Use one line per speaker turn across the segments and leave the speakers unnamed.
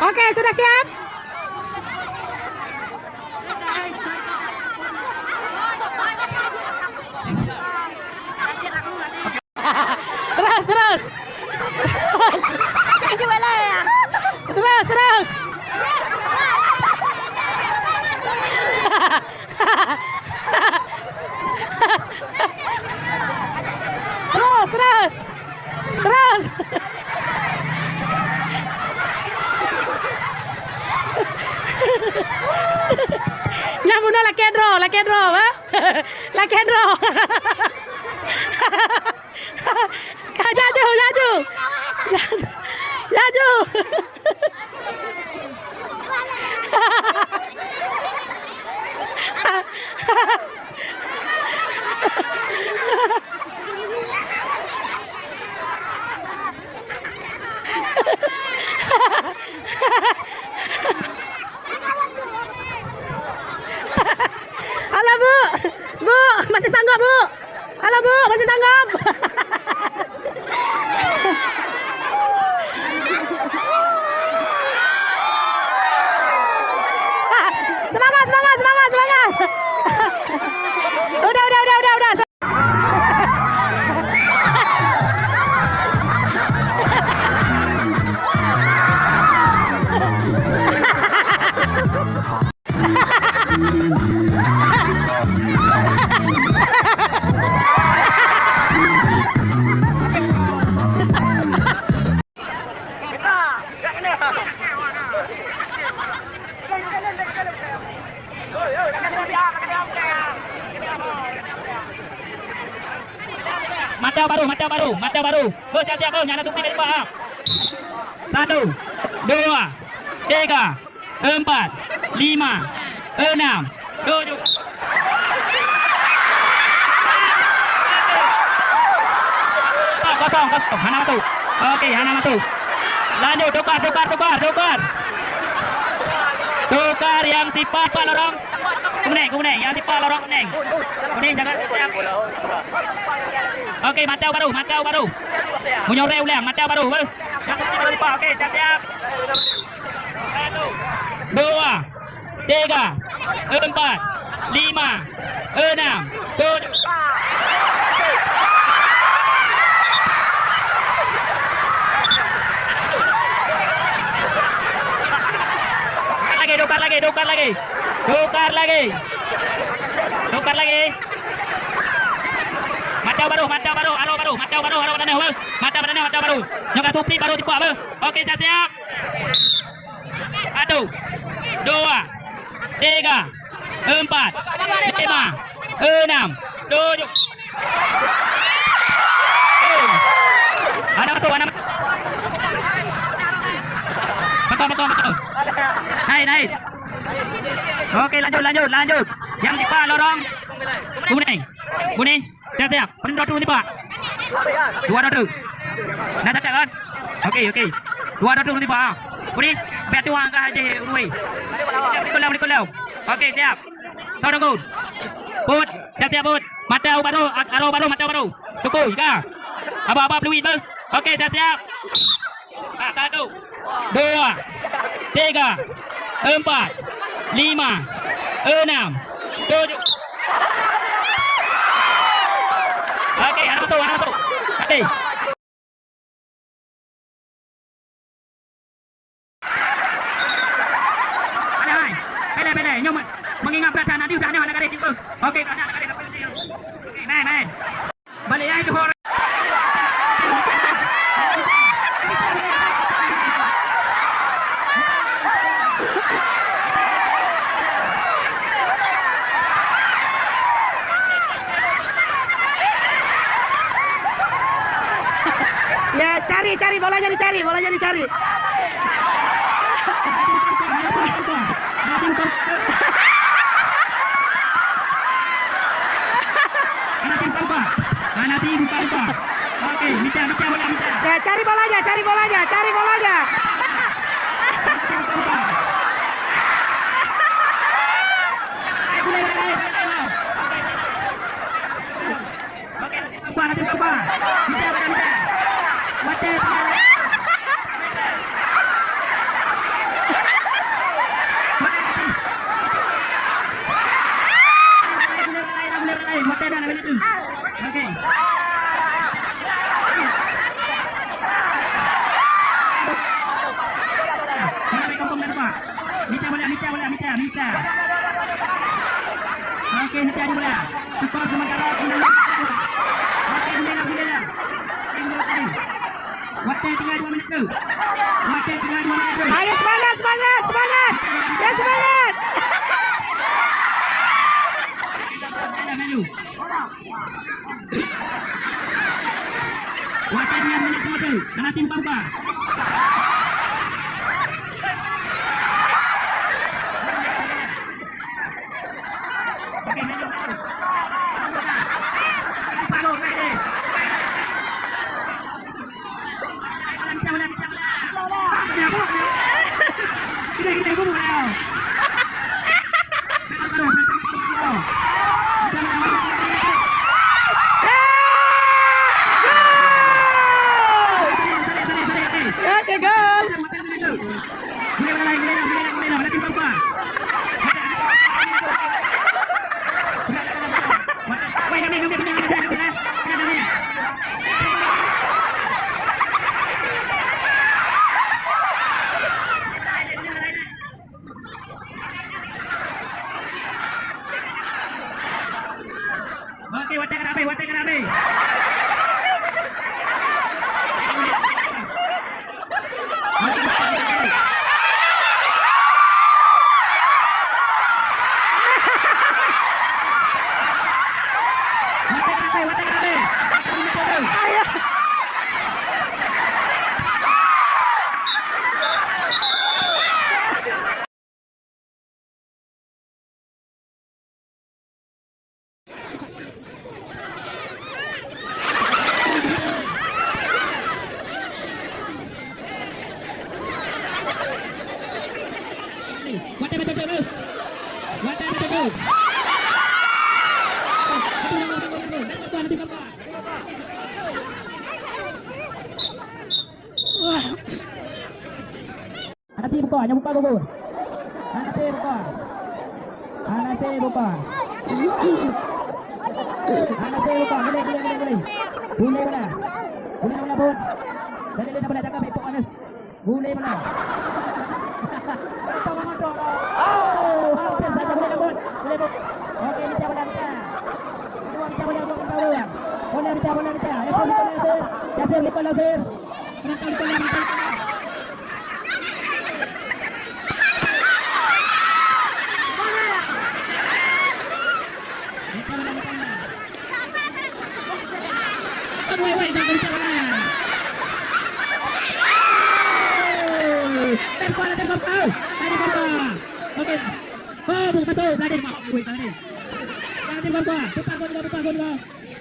Oke, sudah siap? Terus, terus. Gimana ya? Terus, terus. Terus, terus. Terus. Nyambung lah kedro, wah. La kedro. Jaju, jaju. Jaju. Halo Bu, Bu masih sanggup Bu? Halo Bu masih sanggup? Semangat, semangat, semangat, semangat. Udah. Mata baru. Siap-siap, nyala tumpih dari bawah. 1, 2, 3, 4, 5, 6, 7. Kosong. Hana masuk. Oke, Hana masuk. Lanjut, tukar. Tukar yang sifat lorong. Kuning, yang sifat lorong kuning. Kuning jangan siap. Oke, Mateo baru. Munyore ulang, Mateo baru. Oke, siap. 1, 2, 3, 4, 5, 6, 7. Tukar lagi. Mata baru. Nyoga tupi baru tipu apa? Oke, siap. 1, 2, 3, 4, 5, 6, 7. Ada masuk. Betul. Naik. Oke, lanjut. Yang tipa lorong kuning. Siap. Penuh dulu tipa. 2. Nah, tak kan? Oke. 2 dulu tipa. Kuning, biar tuang ke aja Rui. Kulau. Oke, siap. Tunggu. Put, siap Put. Mata baru, mata baru. Tunggu, ya. Apa peluit bang? Oke, siap. 1, 2, 3, 4, 5, 6, 7. Oke, Hana masuk. Oke. Ada. Nyom mengingat perasaan nanti udah ada garis itu. Oke, ada garis. Oke, main. Balik aja ke horor. Ya, cari bolanya dicari. Anak tim tanpa. Oke, bicara bola. Ya, cari bolanya. Nita. Oke, Nita di bola. Skor sementara. Oke, Gundela. Waktu tinggal 2 menit tu. Waktu tinggal 2 menit tu.
Ayo semangat. Ya semangat.
Melu. Waktu tinggal menit semua tu. Kena tim Pampa. Kita ibu boleh.
Oke, gol.
Oke, wadah kerabe. Anasi buka, yang buka gol. Anasi buka. Boleh mana? Pun. Jadi dia boleh cakap itu Anas. Boleh mana? Oh, hampir saja boleh dapat. Okey, kita bola kita. Kita bola bola. Bola kita. Itu kita Yasir Nikol Yasir. Kita. Okey. Oh, bukan betul. Lari mak. Woi, tadi.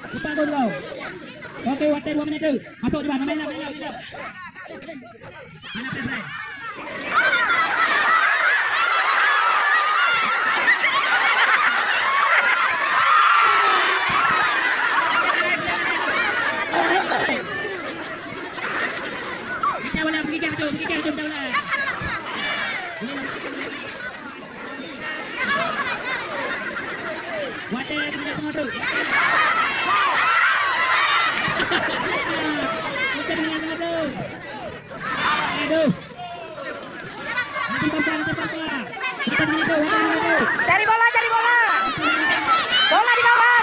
Buka gol. Okey, waktu 2 minit tu. Masuk je bang. Main. Mana play. Kita boleh pergi game tu bola. Water kita semua tu. Kita dengan semua tu. Aduh. Nanti Pampa. Kita dengan tu.
Cari bola. Bola di bawah.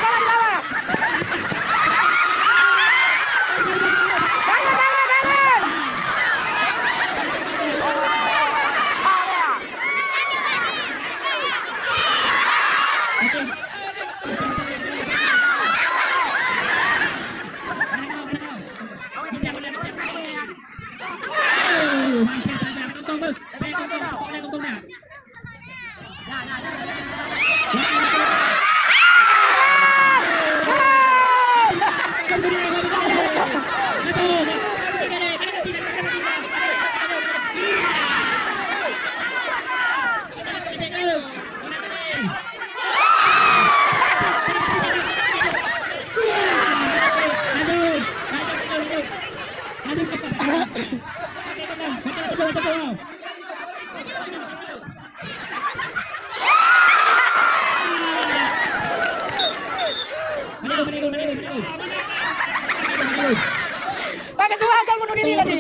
Pakai dua gol bunuh diri tadi.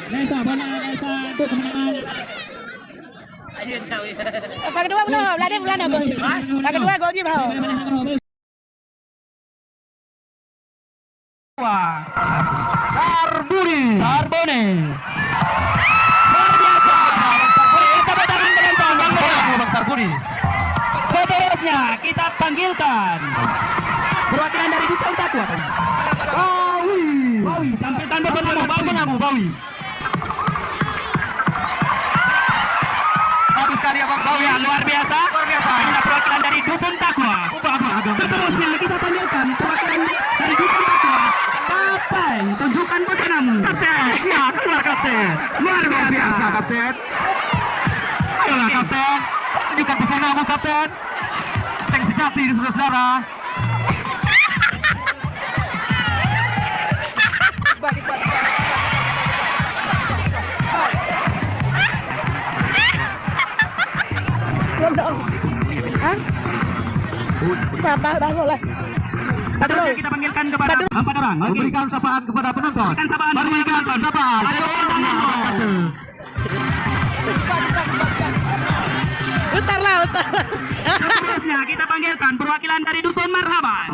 Nesa, bola Nesa untuk kemenangan.
Pak kedua belum, Belanda Belanda gol. Pak kedua gol je bau.
Sarboni. Luar biasa. Tepuk tangan penonton yang meriah. Bang Sarboni. Seterusnya kita panggilkan perwakilan dari Dusun Takwa. Bawi. Tampilkan bersamamu, Bawi. Bagus sekali Abang Bawi, ya, luar biasa. Ini perwakilan dari Dusun Takwa. Seterusnya kita panggilkan perwakilan dari Dusun Takwa. Kapten, tunjukkan pesanamu. Kapten, ya keluar kapten. Luar biasa kapten. Ayolah kapten, tunjukkan pesanamu kapten. Tank sejati di saudara-saudara.
Dah bola.
Seterusnya kita panggilkan kepada 4 orang. Memberikan sapaan kepada penonton. Berikan sapaan.
Utar.
Seterusnya kita panggilkan perwakilan dari Dusun Marhaban.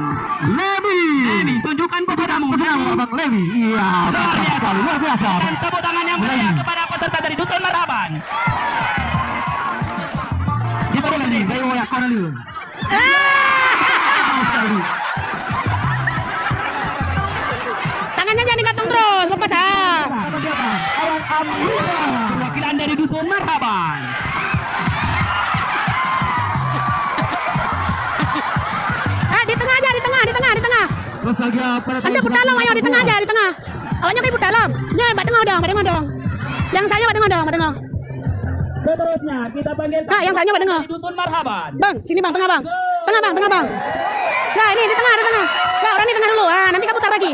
Levi, tunjukkan pesanamu. Abang Levi. Iya, luar biasa. Dan tepuk tangan yang meriah kepada peserta dari Dusun Marhaban. Disuruh nih, Dewa ya Kornelius.
Tangannya jangan digantung terus, lepas
Perwakilan dari Dusun Marhaban.
Di tengah.
Terus lagi apa?
Anda put dalam, ayo di tengah aja, di tengah. Awalnya kayak put dalam. Ya, bat tengah dong. Yang saya bat tengah.
Seterusnya kita panggilkan.
Nah, yang saya bat tengah.
Dusun Marhaban.
Bang, sini bang, tengah bang. Tengah bang. Nah, ini di tengah. Nah, orang di tengah dulu. Ah, nanti kamu putar lagi.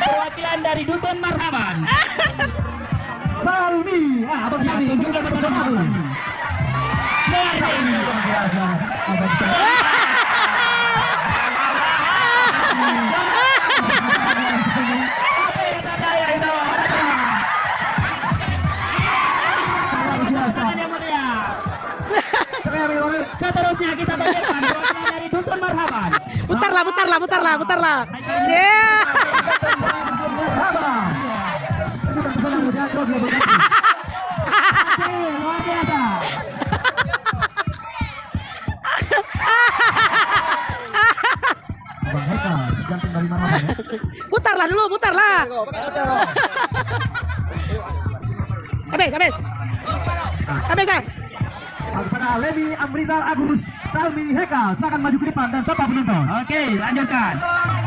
Perwakilan dari Dusun Marhaban. Salmi. Abang Salmi juga bersama. Luar biasa. Seterusnya kita panggilkan perwakilan dari Dusun Marhaban.
Putarlah. Yeah.
Luar biasa.
Putarlah dulu. Habis.
Kepada Levi Amrizal Agus Salmi Hekal, silakan maju ke depan dan sapa penonton. Oke, lanjutkan.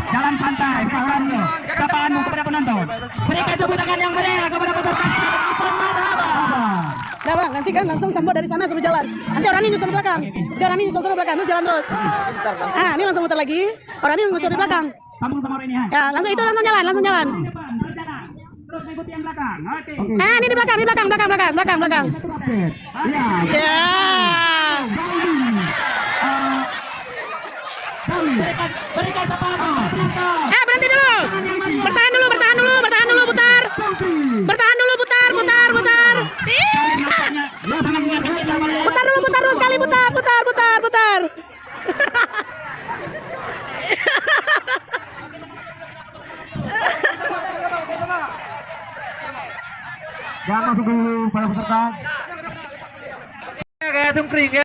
Jalan santai, berikan sapaanmu kepada penonton. Berikan tepuk tangan yang meriah kepada peserta.
Nah bang, nanti kan langsung sambut dari sana suruh jalan. Nanti orang ini nyusul belakang. Orang ini nyusul belakang, terus jalan terus. Ah, ini langsung muter lagi. Orang ini nyusul di belakang.
Sambung sama ini.
Ya, langsung jalan.
Terus ikuti yang belakang. Oke.
Ini di belakang. Ya.
Berikan sapaan penonton.
Berhenti dulu. Bertahan dulu, putar. Bertahan dulu, putar. Putar dulu sekali, putar.
Jangan masuk dulu para peserta. Kayak cungkring ya.